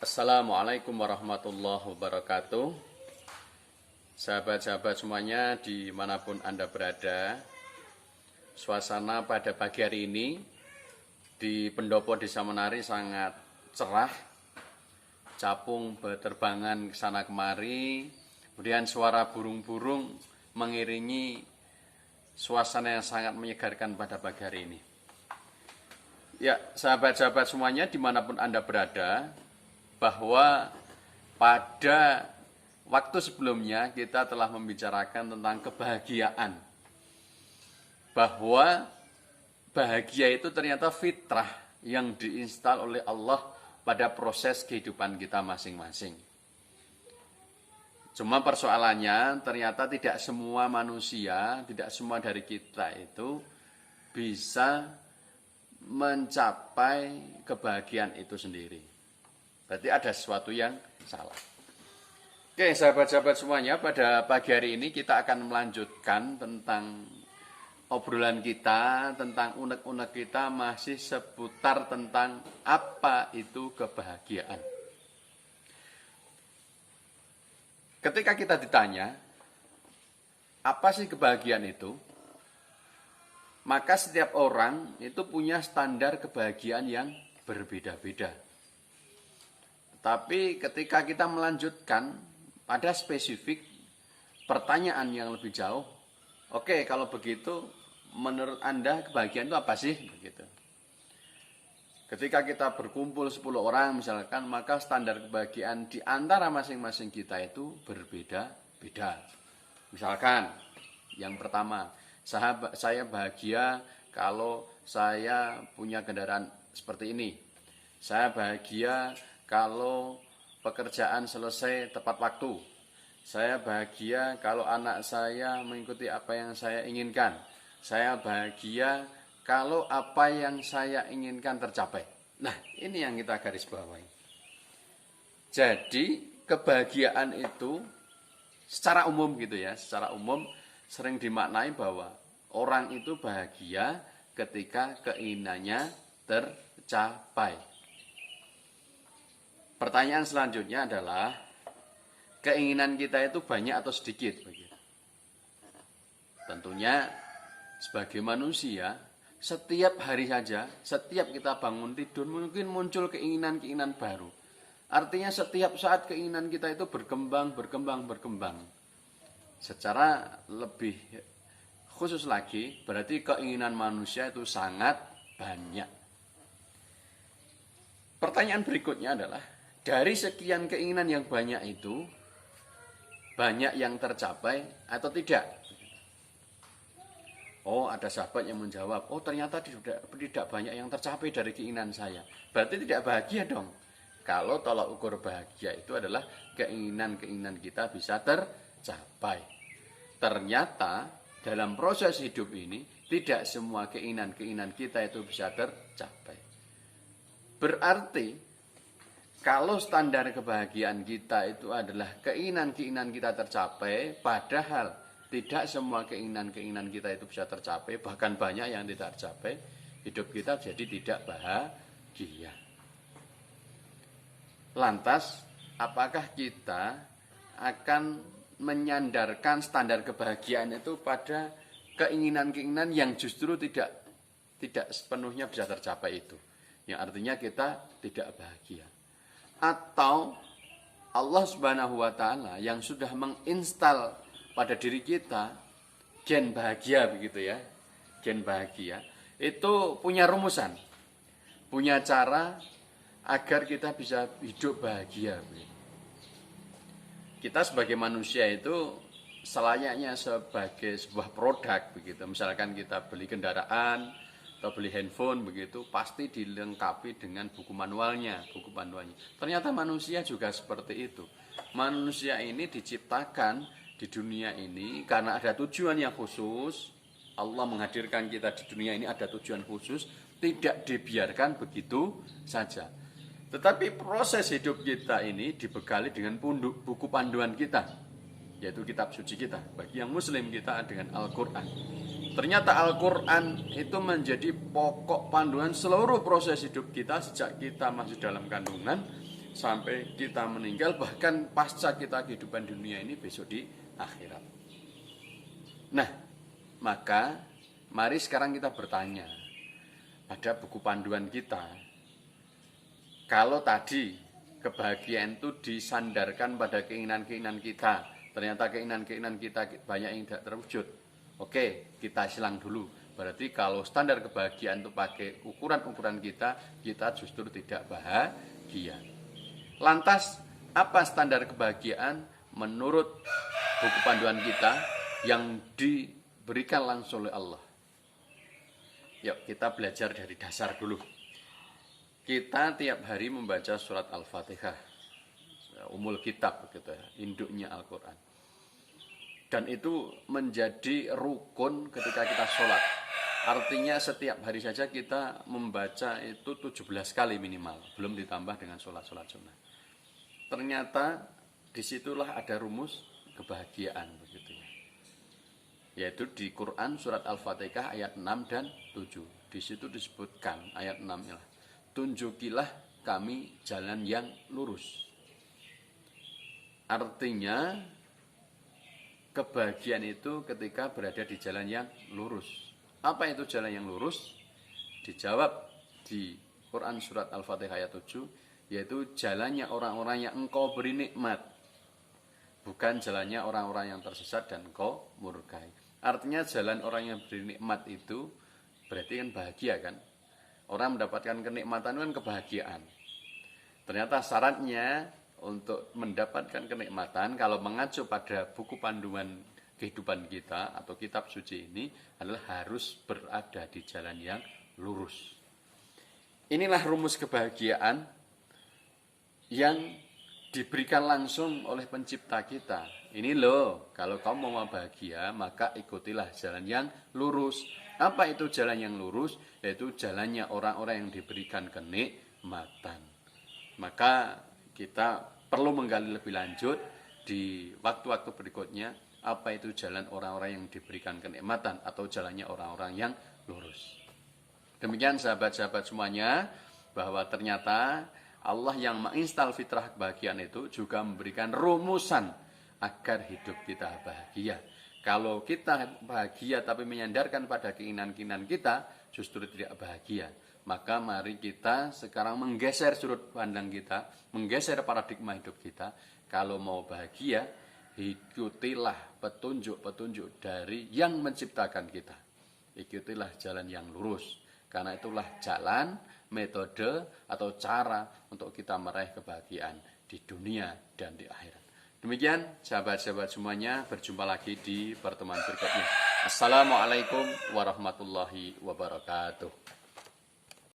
Assalamualaikum warahmatullahi wabarakatuh. Sahabat-sahabat semuanya dimanapun Anda berada, suasana pada pagi hari ini di Pendopo Desa Menari sangat cerah. Capung berterbangan ke sana kemari, kemudian suara burung-burung mengiringi suasana yang sangat menyegarkan pada pagi hari ini. Ya, sahabat-sahabat semuanya dimanapun Anda berada, bahwa pada waktu sebelumnya kita telah membicarakan tentang kebahagiaan. Bahwa bahagia itu ternyata fitrah yang diinstal oleh Allah pada proses kehidupan kita masing-masing. Cuma persoalannya ternyata tidak semua manusia, tidak semua dari kita itu bisa mencapai kebahagiaan itu sendiri. Berarti ada sesuatu yang salah. Oke, sahabat-sahabat semuanya, pada pagi hari ini kita akan melanjutkan tentang obrolan kita, tentang unek-unek kita masih seputar tentang apa itu kebahagiaan. Ketika kita ditanya, apa sih kebahagiaan itu? Maka setiap orang itu punya standar kebahagiaan yang berbeda-beda. Tapi ketika kita melanjutkan pada spesifik pertanyaan yang lebih jauh, oke, kalau begitu menurut Anda kebahagiaan itu apa sih? Begitu. Ketika kita berkumpul 10 orang misalkan, maka standar kebahagiaan di antara masing-masing kita itu berbeda-beda. Misalkan yang pertama, saya bahagia kalau saya punya kendaraan seperti ini. Saya bahagia kalau pekerjaan selesai tepat waktu. Saya bahagia kalau anak saya mengikuti apa yang saya inginkan. Saya bahagia kalau apa yang saya inginkan tercapai. Nah, ini yang kita garis bawahi. Jadi, kebahagiaan itu secara umum gitu ya, secara umum sering dimaknai bahwa orang itu bahagia ketika keinginannya tercapai. Pertanyaan selanjutnya adalah, keinginan kita itu banyak atau sedikit? Tentunya sebagai manusia, setiap hari saja, setiap kita bangun tidur mungkin muncul keinginan-keinginan baru. Artinya setiap saat keinginan kita itu berkembang. Secara lebih khusus lagi, berarti keinginan manusia itu sangat banyak. Pertanyaan berikutnya adalah, dari sekian keinginan yang banyak itu, banyak yang tercapai atau tidak? Oh, ada sahabat yang menjawab, oh ternyata tidak banyak yang tercapai dari keinginan saya. Berarti tidak bahagia dong. Kalau tolak ukur bahagia itu adalah keinginan-keinginan kita bisa tercapai. Ternyata dalam proses hidup ini, tidak semua keinginan-keinginan kita itu bisa tercapai. Berarti, kalau standar kebahagiaan kita itu adalah keinginan-keinginan kita tercapai, padahal tidak semua keinginan-keinginan kita itu bisa tercapai, bahkan banyak yang tidak tercapai, hidup kita jadi tidak bahagia. Lantas, apakah kita akan menyandarkan standar kebahagiaan itu pada keinginan-keinginan yang justru tidak sepenuhnya bisa tercapai itu? Yang artinya kita tidak bahagia. Atau Allah Subhanahu wa Ta'ala yang sudah menginstal pada diri kita gen bahagia, begitu ya, gen bahagia itu punya rumusan, punya cara agar kita bisa hidup bahagia. Kita sebagai manusia itu selayaknya sebagai sebuah produk, begitu. Misalkan kita beli kendaraan atau beli handphone, begitu, pasti dilengkapi dengan buku manualnya. Ternyata manusia juga seperti itu. Manusia ini diciptakan di dunia ini karena ada tujuan yang khusus. Allah menghadirkan kita di dunia ini ada tujuan khusus, tidak dibiarkan begitu saja. Tetapi proses hidup kita ini dibekali dengan buku panduan kita, yaitu kitab suci kita. Bagi yang muslim, kita dengan Al-Quran. Ternyata Al-Quran itu menjadi pokok panduan seluruh proses hidup kita sejak kita masih dalam kandungan sampai kita meninggal, bahkan pasca kita kehidupan dunia ini besok di akhirat. Nah, maka mari sekarang kita bertanya pada buku panduan kita. Kalau tadi kebahagiaan itu disandarkan pada keinginan-keinginan kita, ternyata keinginan-keinginan kita banyak yang tidak terwujud. Oke, kita silang dulu. Berarti kalau standar kebahagiaan itu pakai ukuran-ukuran kita justru tidak bahagia. Lantas, apa standar kebahagiaan menurut buku panduan kita yang diberikan langsung oleh Allah? Yuk, kita belajar dari dasar dulu. Kita tiap hari membaca surat Al-Fatihah, umul kitab begitu ya, induknya Al-Quran. Dan itu menjadi rukun ketika kita sholat. Artinya setiap hari saja kita membaca itu 17 kali minimal, belum ditambah dengan sholat-sholat sunnah. Ternyata disitulah ada rumus kebahagiaan begitu ya. Yaitu di Quran surat Al-Fatihah ayat 6 dan 7. Di situ disebutkan ayat 6 lah. Tunjukilah kami jalan yang lurus. Artinya kebahagiaan itu ketika berada di jalan yang lurus. Apa itu jalan yang lurus? Dijawab di Quran surat Al-Fatihah ayat 7, yaitu jalannya orang-orang yang engkau beri nikmat, bukan jalannya orang-orang yang tersesat dan engkau murkai. Artinya jalan orang yang beri nikmat itu berarti kan bahagia kan? Orang mendapatkan kenikmatan kan kebahagiaan. Ternyata syaratnya untuk mendapatkan kenikmatan kalau mengacu pada buku panduan kehidupan kita atau kitab suci ini adalah harus berada di jalan yang lurus. Inilah rumus kebahagiaan yang diberikan langsung oleh pencipta kita. Ini loh, kalau kamu mau bahagia maka ikutilah jalan yang lurus. Apa itu jalan yang lurus? Yaitu jalannya orang-orang yang diberikan kenikmatan. Maka kita perlu menggali lebih lanjut di waktu-waktu berikutnya, apa itu jalan orang-orang yang diberikan kenikmatan atau jalannya orang-orang yang lurus. Demikian sahabat-sahabat semuanya, bahwa ternyata Allah yang menginstal fitrah kebahagiaan itu juga memberikan rumusan agar hidup kita bahagia. Kalau kita bahagia tapi menyandarkan pada keinginan-keinginan kita, justru tidak bahagia. Maka mari kita sekarang menggeser sudut pandang kita, menggeser paradigma hidup kita. Kalau mau bahagia, ikutilah petunjuk-petunjuk dari yang menciptakan kita. Ikutilah jalan yang lurus. Karena itulah jalan, metode, atau cara untuk kita meraih kebahagiaan di dunia dan di akhirat. Demikian sahabat-sahabat semuanya, berjumpa lagi di pertemuan berikutnya. Assalamualaikum warahmatullahi wabarakatuh.